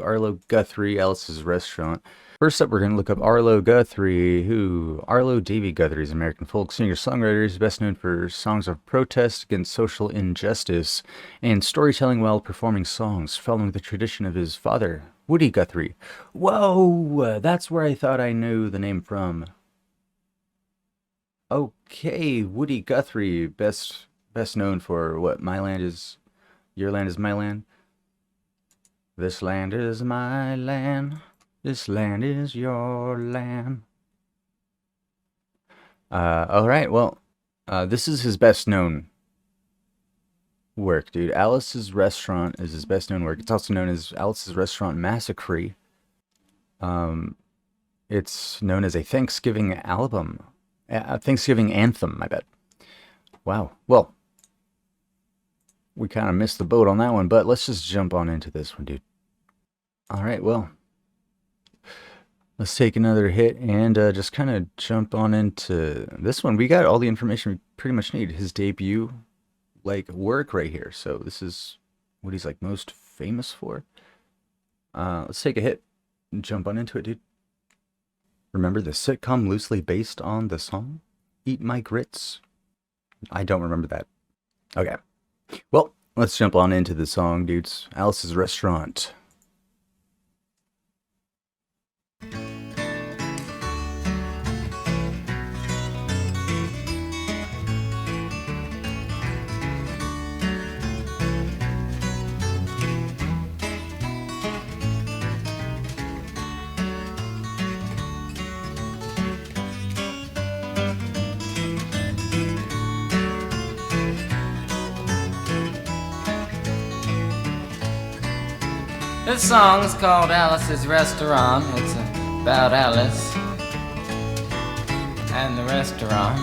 Arlo Guthrie, Alice's Restaurant. First up, we're going to look up Arlo Guthrie, Arlo Davy Guthrie is an American folk singer-songwriter. He's best known for songs of protest against social injustice and storytelling while performing songs, following the tradition of his father, Woody Guthrie. Whoa, that's where I thought I knew the name from. Okay, Woody Guthrie, best known for what? My land is your land is my land. This land is my land. This land is your land. All right, well, this is his best known work, dude. Alice's Restaurant is his best known work. It's also known as Alice's Restaurant Massacre. It's known as a Thanksgiving album. Thanksgiving anthem, I bet. Wow. Well, we kind of missed the boat on that one, but let's just jump on into this one, dude. All right, well, let's take another hit and just kind of jump on into this one. We got all the information we pretty much need. His debut, work right here. So this is what he's, most famous for. Let's take a hit and jump on into it, dude. Remember the sitcom loosely based on the song Eat My Grits? I don't remember that. Okay. Well, let's jump on into the song, dudes. Alice's Restaurant. This song is called Alice's Restaurant. It's about Alice and the restaurant.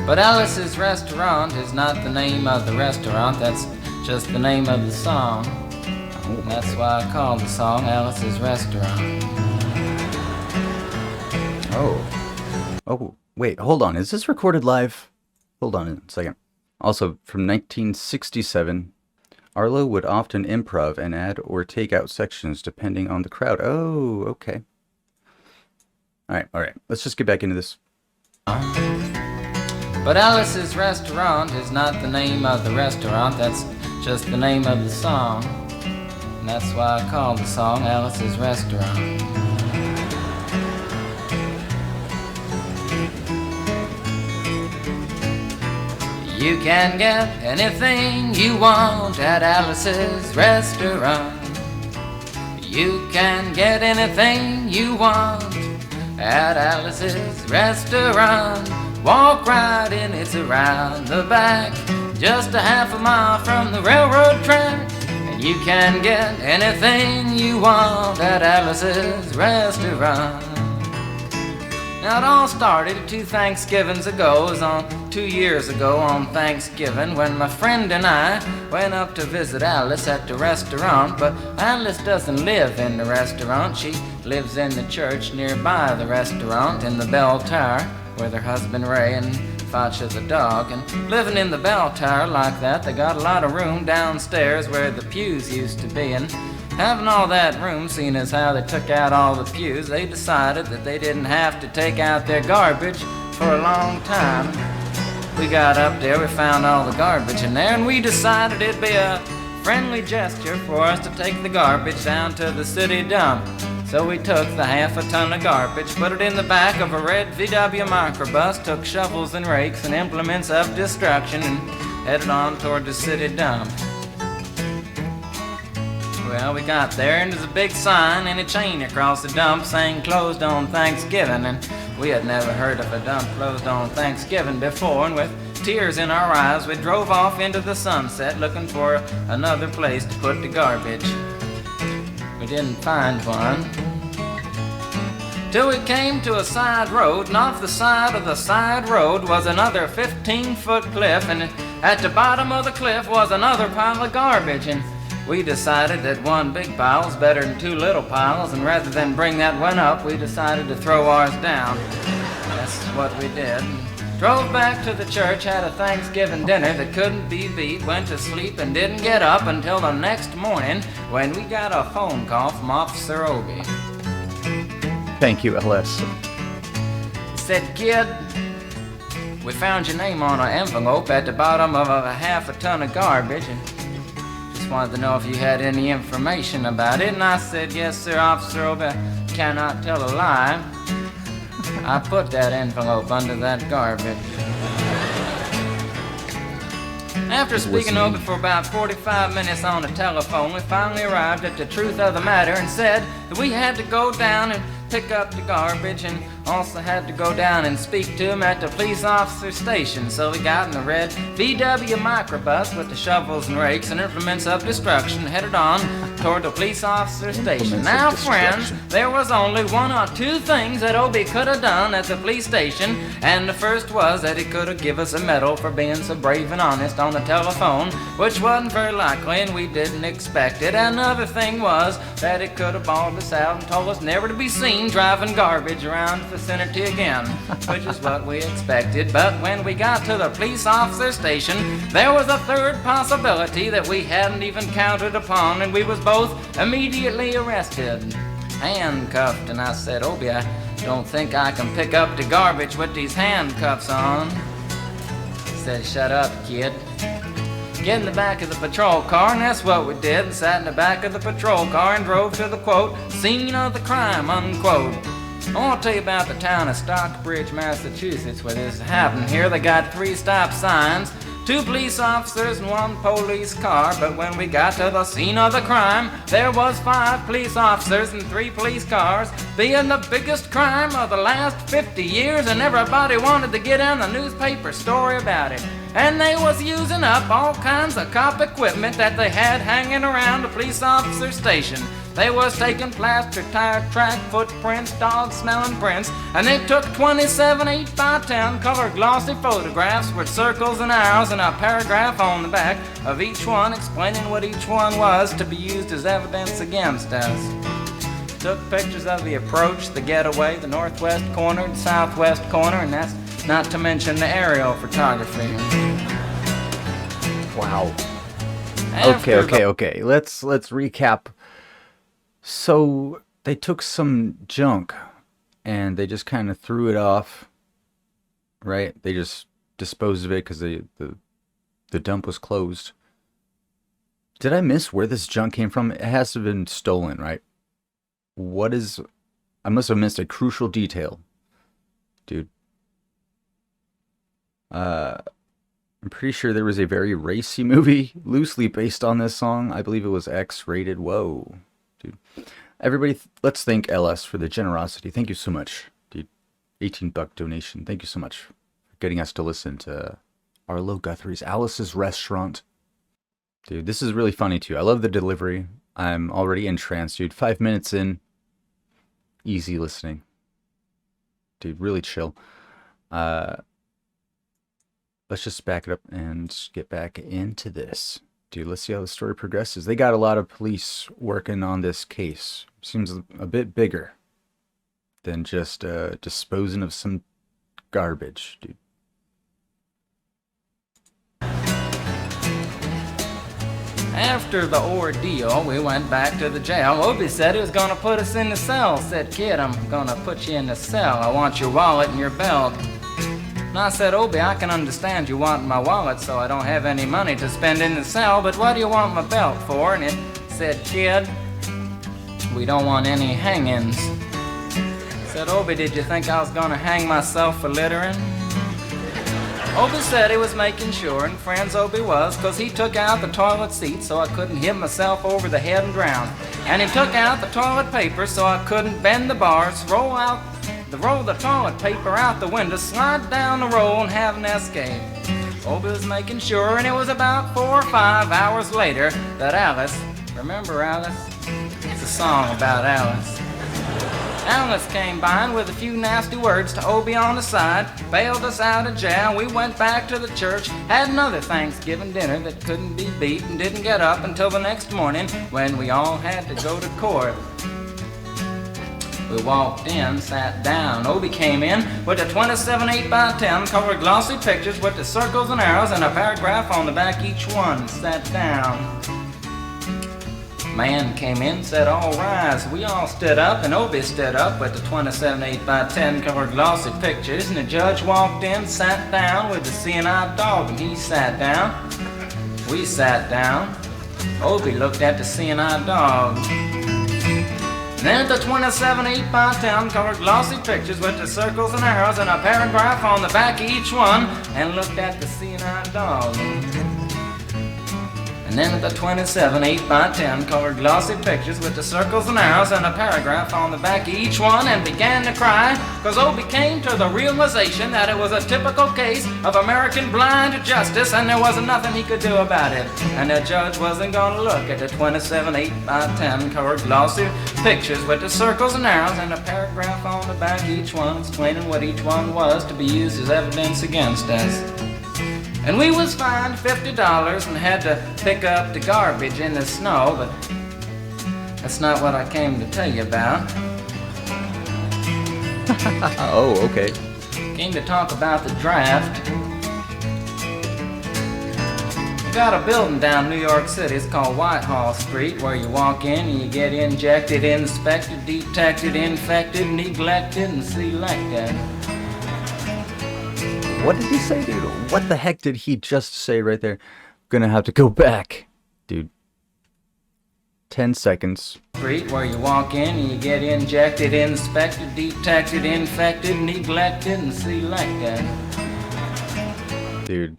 But Alice's Restaurant is not the name of the restaurant, that's just the name of the song. And that's why I call the song Alice's Restaurant. Oh, wait, hold on. Is this recorded live? Hold on a second. Also, from 1967, Arlo would often improv and add or take out sections depending on the crowd. Oh, okay. All right. Let's just get back into this. But Alice's Restaurant is not the name of the restaurant, that's just the name of the song. And that's why I call the song Alice's Restaurant. You can get anything you want at Alice's Restaurant. You can get anything you want at Alice's Restaurant. Walk right in, it's around the back, just a half a mile from the railroad track. And you can get anything you want at Alice's Restaurant. Now it all started 2 Thanksgivings ago. It was on 2 years ago on Thanksgiving when my friend and I went up to visit Alice at the restaurant. But Alice doesn't live in the restaurant. She lives in the church nearby the restaurant in the bell tower with her husband Ray and Facha the dog. And living in the bell tower like that, they got a lot of room downstairs where the pews used to be. And having all that room, seeing as how they took out all the pews, they decided that they didn't have to take out their garbage for a long time. We got up there, we found all the garbage in there, and we decided it'd be a friendly gesture for us to take the garbage down to the city dump. So we took the half a ton of garbage, put it in the back of a red VW microbus, took shovels and rakes and implements of destruction, and headed on toward the city dump. Well, we got there, and there's a big sign and a chain across the dump saying closed on Thanksgiving, and we had never heard of a dump closed on Thanksgiving before, and with tears in our eyes, we drove off into the sunset looking for another place to put the garbage. We didn't find one till we came to a side road, and off the side of the side road was another 15-foot cliff, and at the bottom of the cliff was another pile of garbage. And we decided that one big pile was better than 2 little piles, and rather than bring that one up, we decided to throw ours down. That's what we did. Drove back to the church, had a Thanksgiving dinner that couldn't be beat, went to sleep and didn't get up until the next morning when we got a phone call from Officer Obie. Thank you, LS. He said, "Kid, we found your name on an envelope at the bottom of a half a ton of garbage and just wanted to know if you had any information about it." And I said, "Yes, sir, Officer Obie, I cannot tell a lie. I put that envelope under that garbage." After speaking over for about 45 minutes on the telephone, we finally arrived at the truth of the matter and said that we had to go down and pick up the garbage and also had to go down and speak to him at the police officer station. So we got in the red VW microbus with the shovels and rakes and implements of destruction, headed on toward the police officer station. Now, friends, there was only one or two things that Obie could have done at the police station, and the first was that he could have given us a medal for being so brave and honest on the telephone, which wasn't very likely and we didn't expect it. Another thing was that he could have bawled us out and told us never to be seen driving garbage around the vicinity again, which is what we expected. But when we got to the police officer station, there was a third possibility that we hadn't even counted upon, and we was both immediately arrested, handcuffed. And I said, "Obie, I don't think I can pick up the garbage with these handcuffs on." He said, "Shut up, kid. Get in the back of the patrol car," and that's what we did, and sat in the back of the patrol car and drove to the, quote, "scene of the crime," unquote. I want to tell you about the town of Stockbridge, Massachusetts, where this happened. Here they got 3 stop signs, 2 police officers and 1 police car, but when we got to the scene of the crime, there was 5 police officers and 3 police cars, being the biggest crime of the last 50 years, and everybody wanted to get in the newspaper story about it. And they was using up all kinds of cop equipment that they had hanging around the police officer station. They was taking plaster tire track footprints, dog-smelling prints, and they took 27 8x10 color glossy photographs with circles and arrows and a paragraph on the back of each one explaining what each one was to be used as evidence against us. Took pictures of the approach, the getaway, the northwest corner, the southwest corner, and that's not to mention the aerial photography. Wow. Okay. Let's recap. So they took some junk and they just kind of threw it off, right? They just disposed of it because the dump was closed. Did I miss where this junk came from? It has to have been stolen, right? I must have missed a crucial detail, dude. I'm pretty sure there was a very racy movie loosely based on this song. I believe it was X-rated. Whoa, dude. Everybody, let's thank LS for the generosity. Thank you so much, dude. $18 donation. Thank you so much for getting us to listen to Arlo, Guthrie's, Alice's Restaurant. Dude, this is really funny too. I love the delivery. I'm already entranced, dude. 5 minutes in, easy listening. Dude, really chill. Let's just back it up and get back into this. Dude, let's see how the story progresses. They got a lot of police working on this case. Seems a bit bigger than just disposing of some garbage, dude. After the ordeal, we went back to the jail. Obie said he was going to put us in the cell. Said, "Kid, I'm going to put you in the cell. I want your wallet and your belt." And I said, "Obie, I can understand you want my wallet so I don't have any money to spend in the cell, but what do you want my belt for?" And it said, "Kid, we don't want any hangings." I said, "Obie, did you think I was going to hang myself for littering?" Obie said he was making sure, and friends Obie was, because he took out the toilet seat so I couldn't hit myself over the head and drown. And he took out the toilet paper so I couldn't bend the bars, roll the toilet paper out the window, slide down the roll, and have an escape. Obie was making sure, and it was about 4 or 5 hours later that Alice, remember Alice? It's a song about Alice. Alice came by and with a few nasty words to Obie on the side, bailed us out of jail. We went back to the church, had another Thanksgiving dinner that couldn't be beat, and didn't get up until the next morning when we all had to go to court. We walked in, sat down. Obie came in with the 27 8x10 colored glossy pictures with the circles and arrows and a paragraph on the back each one. Sat down. Man came in, said, all rise. We all stood up, and Obie stood up with the 27 8x10 colored glossy pictures, and the judge walked in, sat down with the seeing eye dog, and he sat down. We sat down. Obie looked at the seeing eye dog. Then the 27 8x10 colored glossy pictures with the circles and arrows and a paragraph on the back of each one, and looked at the seeing eye dog. And then the 27 8x10 colored glossy pictures with the circles and arrows and a paragraph on the back of each one, and began to cry, cause Obie came to the realization that it was a typical case of American blind justice, and there wasn't nothing he could do about it. And the judge wasn't gonna look at the 27 8x10 colored glossy pictures with the circles and arrows and a paragraph on the back of each one, explaining what each one was to be used as evidence against us. And we was fined $50 and had to pick up the garbage in the snow, but that's not what I came to tell you about. Oh, okay. Came to talk about the draft. We got a building down New York City, it's called Whitehall Street, where you walk in and you get injected, inspected, detected, infected, neglected, and selected. What did he say, dude? What the heck did he just say right there? Gonna have to go back, dude. 10 seconds. Street where you walk in and you get injected, inspected, detected, infected, neglected, and selected. Dude,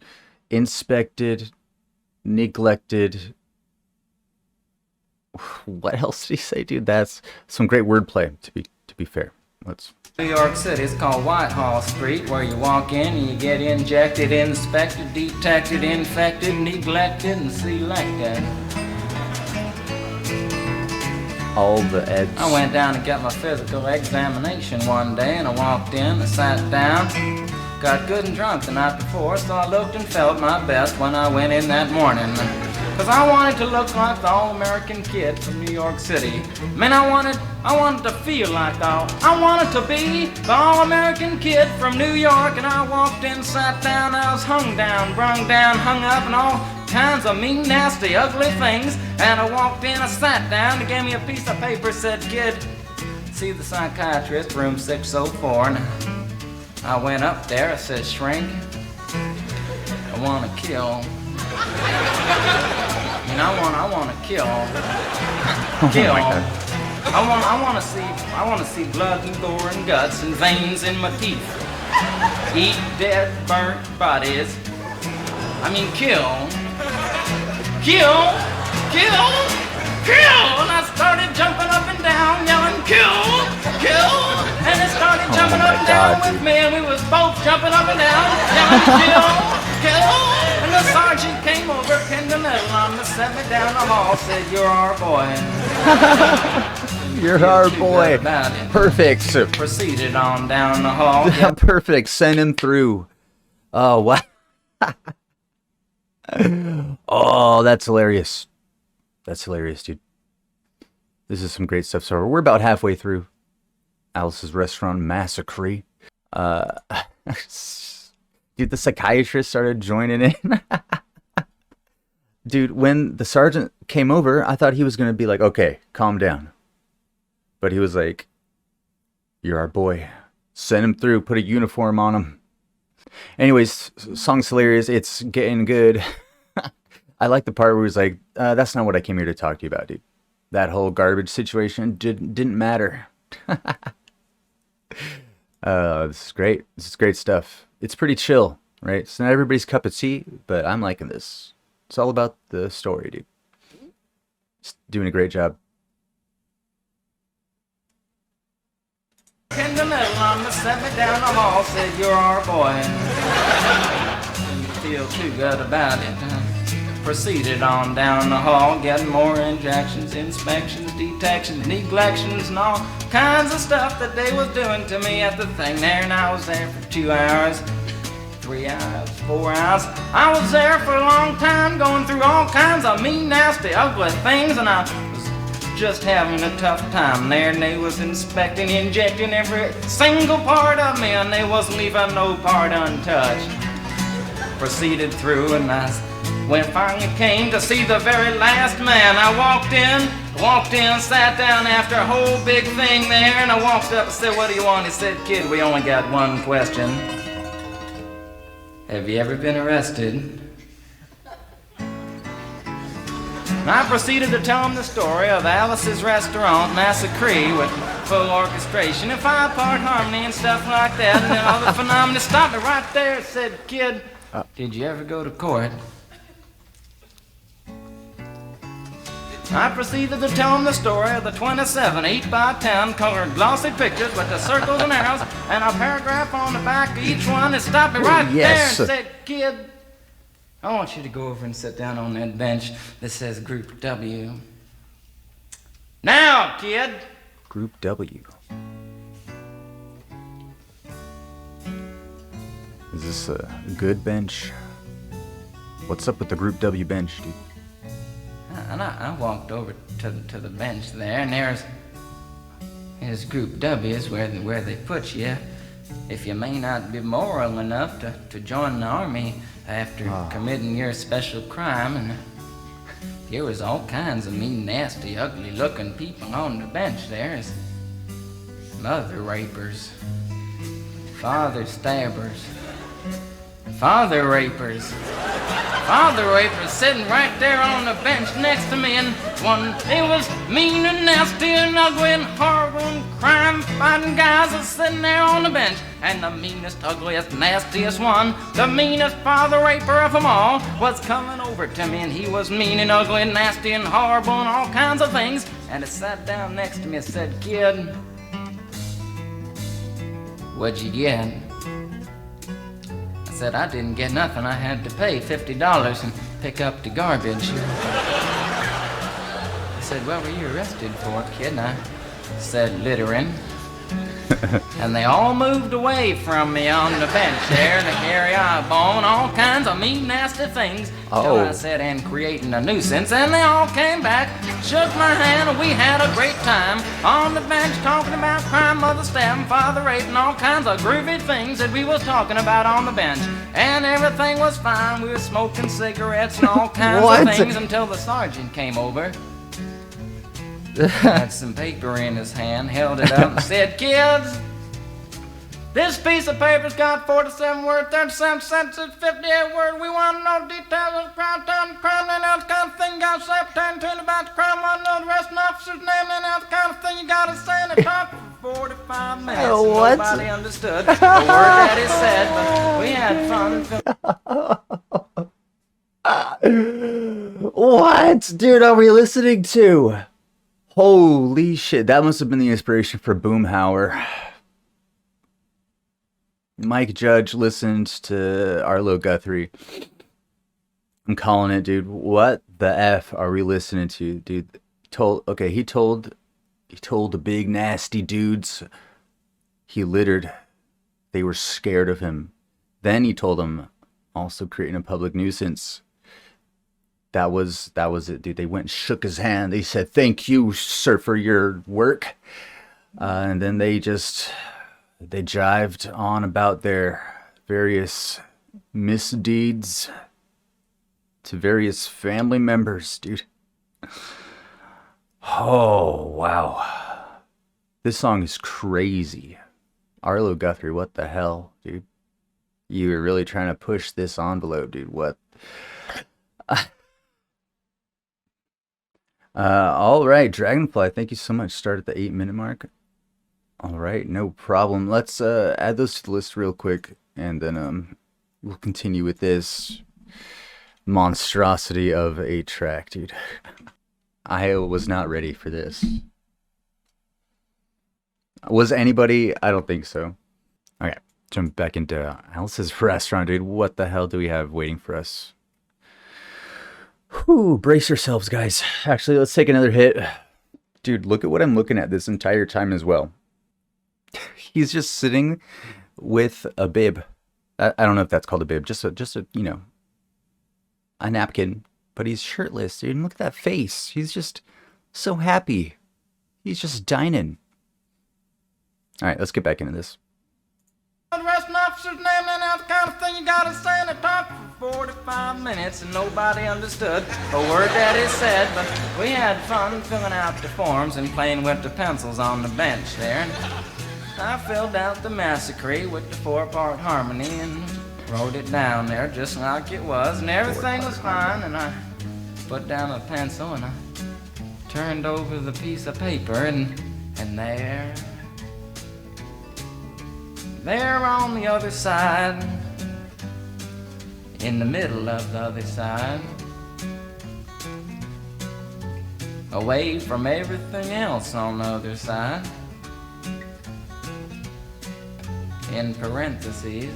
inspected, neglected. What else did he say, dude? That's some great wordplay. To be fair, let's. New York City, it's called Whitehall Street, where you walk in and you get injected, inspected, detected, infected, neglected, and selected. All the eds. I went down to get my physical examination one day, and I walked in, I sat down, got good and drunk the night before, so I looked and felt my best when I went in that morning. Cause I wanted to look like the all-American kid from New York City. Man, I wanted to feel like I wanted to be the all-American kid from New York. And I walked in, sat down, I was hung down, brung down, hung up, and all kinds of mean, nasty, ugly things. And I walked in, I sat down, they gave me a piece of paper, said, kid, see the psychiatrist, room 604. And I went up there, I said, shrink, I want to kill. And I want to kill. Kill. I want to see blood and gore and guts and veins in my teeth. Eat dead, burnt bodies. I mean, kill. Kill. Kill. Kill. And I started jumping up and down, yelling, kill. Kill. And it started jumping up and down with me, and we was both jumping up and down, yelling, kill. Kill. And the sergeant came over, pinned the medal on me, set me down the hall, said, you're our boy. You're our boy. Perfect. Proceeded on down the hall. Yep. Perfect. Send him through. Oh, wow. Oh, that's hilarious. That's hilarious, dude. This is some great stuff. So we're about halfway through Alice's Restaurant Massacre. Dude, the psychiatrist started joining in. Dude, when the sergeant came over, I thought he was going to be like, okay, calm down. But he was like, you're our boy. Send him through. Put a uniform on him. Anyways, song's hilarious. It's getting good. I like the part where he's like, that's not what I came here to talk to you about, dude. That whole garbage situation didn't matter. This is great. This is great stuff. It's pretty chill, right? It's not everybody's cup of tea, but I'm liking this. It's all about the story, dude. It's doing a great job. In the middle, on the set me down the hall, said, you're our boy. Didn't feel too good about it. Proceeded on down the hall, getting more injections, inspections, detections, neglections, and all kinds of stuff that they was doing to me at the thing there. And I was there for 2 hours, 3 hours, 4 hours. I was there for a long time, going through all kinds of mean, nasty, ugly things, and I was just having a tough time there, and they was inspecting, injecting every single part of me, and they wasn't leaving no part untouched. Proceeded through, and when finally came to see the very last man, I walked in, sat down after a whole big thing there, and I walked up and said, "What do you want?" He said, "Kid, we only got one question. Have you ever been arrested?" And I proceeded to tell him the story of Alice's Restaurant Massacre with full orchestration and five-part harmony and stuff like that, and then other phenomena. Stopped me right there and said, "Kid, did you ever go to court?" I proceeded to tell him the story of the 27 8x10 colored glossy pictures with the circles and arrows and a paragraph on the back of each one. It stopped me right there and said, "Kid, I want you to go over and sit down on that bench that says Group W. Now, kid." Group W. Is this a good bench? What's up with the Group W bench, dude? And I walked over to the bench there, and there's Group W is where they put you if you may not be moral enough to join the army after committing your special crime. And there was all kinds of mean, nasty, ugly-looking people on the bench there. Mother rapers, father stabbers, father rapers sitting right there on the bench next to me, and it was mean and nasty and ugly and horrible and crime-fighting guys are sitting there on the bench. And the meanest, ugliest, nastiest one, the meanest father raper of them all, was coming over to me, and he was mean and ugly and nasty and horrible and all kinds of things. And he sat down next to me and said, "Kid, what'd you get?" I said, "I didn't get nothing. I had to pay $50 and pick up the garbage." He said, "What were you arrested for, kid?" And I said, "Littering." And they all moved away from me on the bench there, the hairy eyeball and all kinds of mean, nasty things. Till I said, "And creating a nuisance," and they all came back, shook my hand, and we had a great time on the bench talking about crime, mother stabbing, father raping, all kinds of groovy things that we was talking about on the bench. And everything was fine. We were smoking cigarettes and all kinds of things until the sergeant came over. Had some paper in his hand, held it up and said, "Kids, this piece of paper's got 47 words, 37 sentences, 58 words. We want to know details of the crime, time, crime, and that kind of thing. You got to say pertaining about the crime. Want to know the arresting officer's name and that kind of thing. You got to say in the talk for 45 minutes." What? Nobody understood the word that he said, but we had fun. What, dude, are we listening to? Holy shit, that must have been the inspiration for Boomhauer. Mike Judge listened to Arlo Guthrie. I'm calling it, dude. What the F are we listening to, dude? He told the big nasty dudes he littered. They were scared of him. Then he told them also creating a public nuisance. That was it, dude. They went and shook his hand. They said, "Thank you, sir, for your work." And then they jived on about their various misdeeds to various family members, dude. Oh, wow. This song is crazy. Arlo Guthrie, what the hell, dude? You were really trying to push this envelope, dude. What? All right, Dragonfly, thank you so much. Start at the 8-minute mark. All right, no problem. Let's add those to the list real quick, and then we'll continue with this monstrosity of a track, dude. I was not ready for this. Was anybody? I don't think so. Okay, jump back into Alice's Restaurant, dude. What the hell do we have waiting for us? Whew, brace yourselves, guys. Actually, let's take another hit. Dude, look at what I'm looking at this entire time as well. He's just sitting with a bib. I don't know if that's called a bib. Just a a napkin. But he's shirtless, dude. And look at that face. He's just So happy. He's just dining. All right, let's get back into this. Arresting officer's name, and that's the kind of thing you gotta say, and it talked for 45 minutes, and nobody understood a word that he said, but we had fun filling out the forms and playing with the pencils on the bench there. And I filled out the massacre with the 4-part harmony and wrote it down there just like it was, and everything was fine, and I put down a pencil and I turned over the piece of paper, and there on the other side, in the middle of the other side, away from everything else on the other side, in parentheses,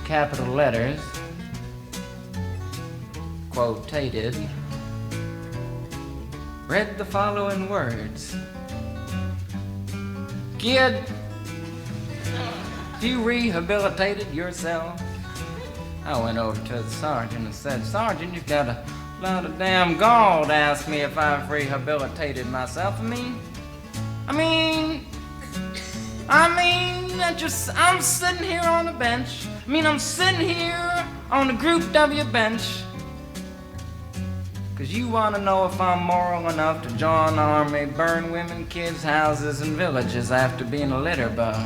capital letters, quotated, read the following words. Kid, you rehabilitated yourself. I went over to the sergeant and said, Sergeant, you've got a lot of damn gall to ask me if I've rehabilitated myself. I'm sitting here on a bench. I'm sitting here on the Group W bench. 'Cause you want to know if I'm moral enough to join the army, burn women, kids, houses, and villages after being a litter bug.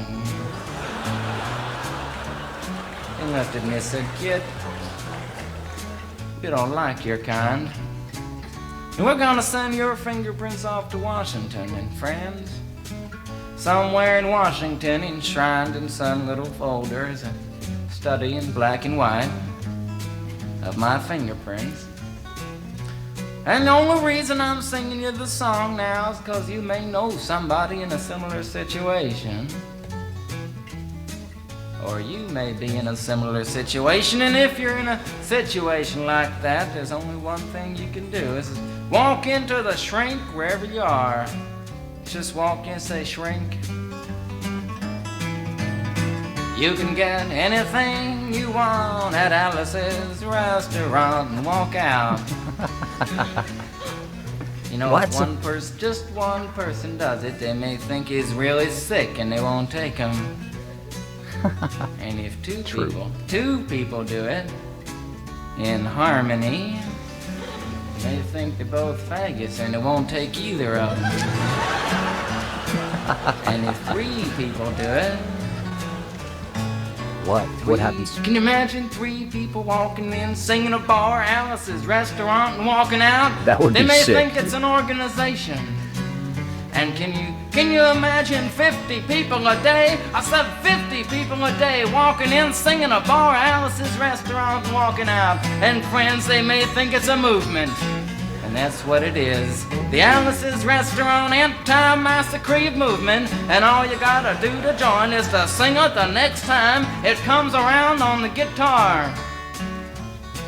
He looked at me and said, Kid, you don't like your kind. And we're gonna send your fingerprints off to Washington, and friends, somewhere in Washington, enshrined in some little folder, is a study in black and white of my fingerprints. And the only reason I'm singing you the song now is because you may know somebody in a similar situation. Or you may be in a similar situation, and if you're in a situation like that, there's only one thing you can do, is walk into the shrink wherever you are. Just walk in and say, Shrink, you can get anything you want at Alice's restaurant, and walk out. You know, if just one person does it, they may think he's really sick and they won't take him. And if two people do it in harmony, they think they're both faggots and they won't take either of them. And if 3 people do it, What happens? Can you imagine 3 people walking in, singing a bar, Alice's restaurant, and walking out? That would be sick. They may think it's an organization. And can you imagine 50 people a day? I said 50 people a day walking in, singing a bar, Alice's restaurant, and walking out. And friends, they may think it's a movement. And that's what it is. The Alice's Restaurant Anti-Massacre Movement. And all you gotta do to join is to sing it the next time it comes around on the guitar.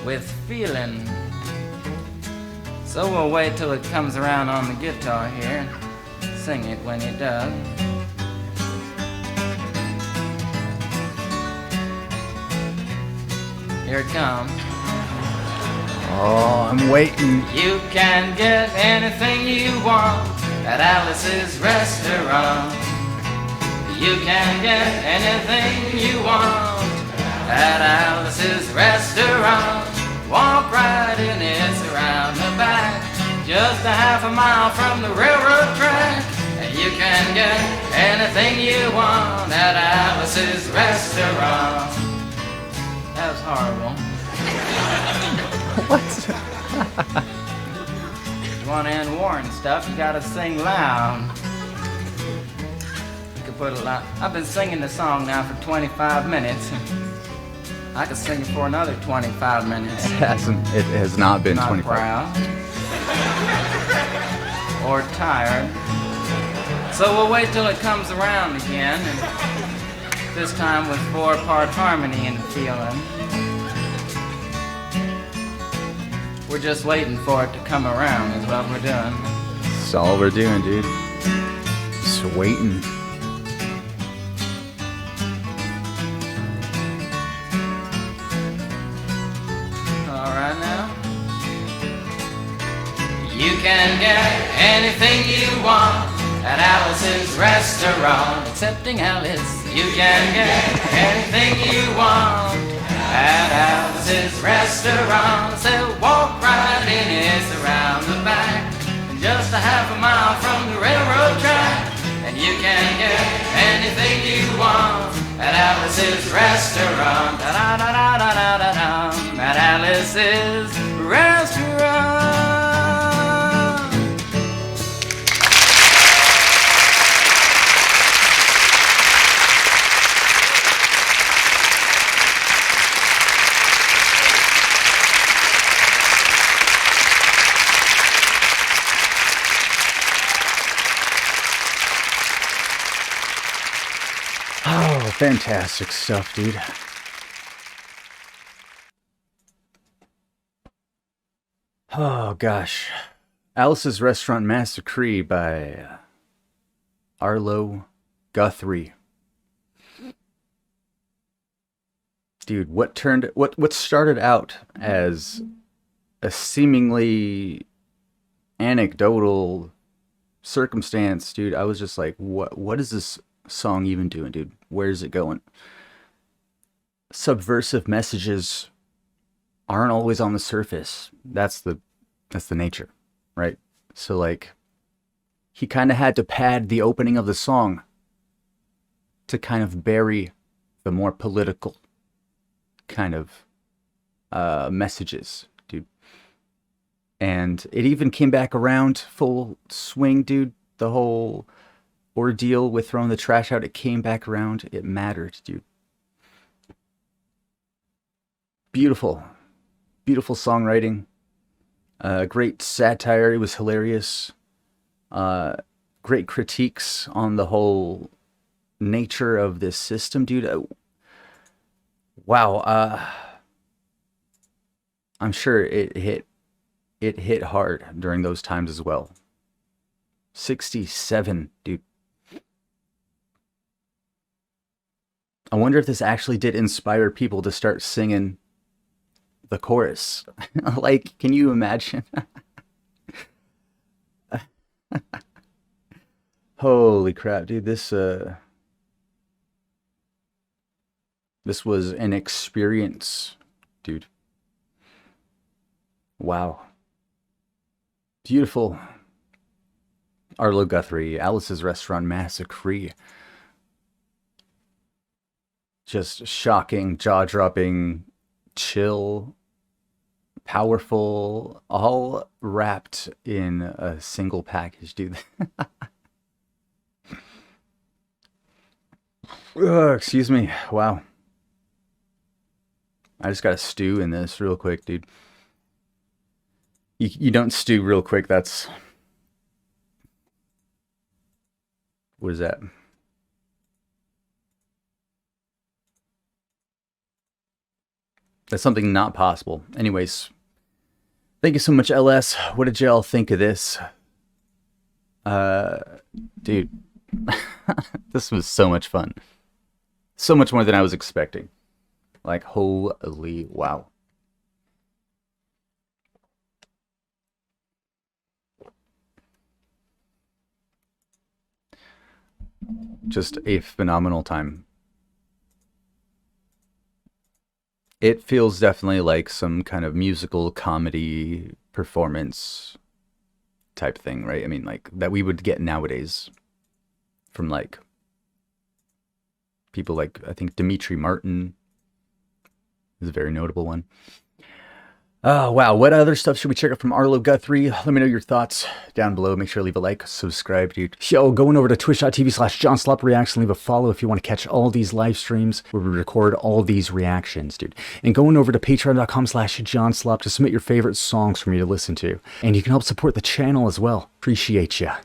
With feeling. So we'll wait till it comes around on the guitar here. Sing it when it does. Here it comes. Oh, I'm waiting. You can get anything you want at Alice's restaurant. You can get anything you want at Alice's restaurant. Walk right in, it's around the back, just a half a mile from the railroad track. And you can get anything you want at Alice's restaurant. That was horrible. What? If you want to end war and stuff, you gotta sing loud. You could put a lot. I've been singing the song now for 25 minutes. I could sing it for another 25 minutes. It has not been Not 25. proud. Or tired. So we'll wait till it comes around again, and this time with 4-part harmony and feeling. We're just waiting for it to come around is what we're doing. That's all we're doing, dude. Just waiting. Alright now. You can get anything you want at Alice's restaurant. Accepting Alice, you can get anything you want at Alice's restaurant. So walk right in, it's around the back, just a half a mile from the railroad track. And you can get anything you want at Alice's restaurant. Da-da-da-da-da-da-da. At Alice's restaurant. Oh, fantastic stuff, dude. Oh, gosh. Alice's Restaurant Massacre by Arlo, Guthrie. Dude, what started out as a seemingly anecdotal circumstance, dude, I was just like, what is this song even doing, dude? Where's it going? Subversive messages aren't always on the surface. That's the nature, right? So like, he kind of had to pad the opening of the song to kind of bury the more political kind of messages, dude. And it even came back around full swing, dude. The whole ordeal with throwing the trash out, it came back around. It mattered, dude. Beautiful songwriting. Great satire. It was hilarious. Great critiques on the whole nature of this system, dude. Wow. I'm sure it hit hard during those times as well. 67, dude. I wonder if this actually did inspire people to start singing the chorus. Like, can you imagine? Holy crap, dude. This was an experience, dude. Wow. Beautiful. Arlo Guthrie, Alice's Restaurant Massacre. Just shocking, jaw-dropping, chill, powerful, all wrapped in a single package, dude. Excuse me. Wow. I just gotta stew in this real quick, dude. You don't stew real quick, that's... What is that? That's something not possible. Anyways, thank you so much, LS. What did y'all think of this? Dude, this was so much fun. So much more than I was expecting. Like, holy wow. Just a phenomenal time. It feels definitely like some kind of musical comedy performance type thing, right? I mean, like, that we would get nowadays from, like, people like, I think, Dimitri Martin is a very notable one. Oh, wow. What other stuff should we check out from Arlo Guthrie? Let me know your thoughts down below. Make sure to leave a like, subscribe, dude. Yo, going over to twitch.tv/JohnSlopReacts and leave a follow if you want to catch all these live streams where we record all these reactions, dude. And going over to patreon.com/JohnSlop to submit your favorite songs for me to listen to. And you can help support the channel as well. Appreciate ya.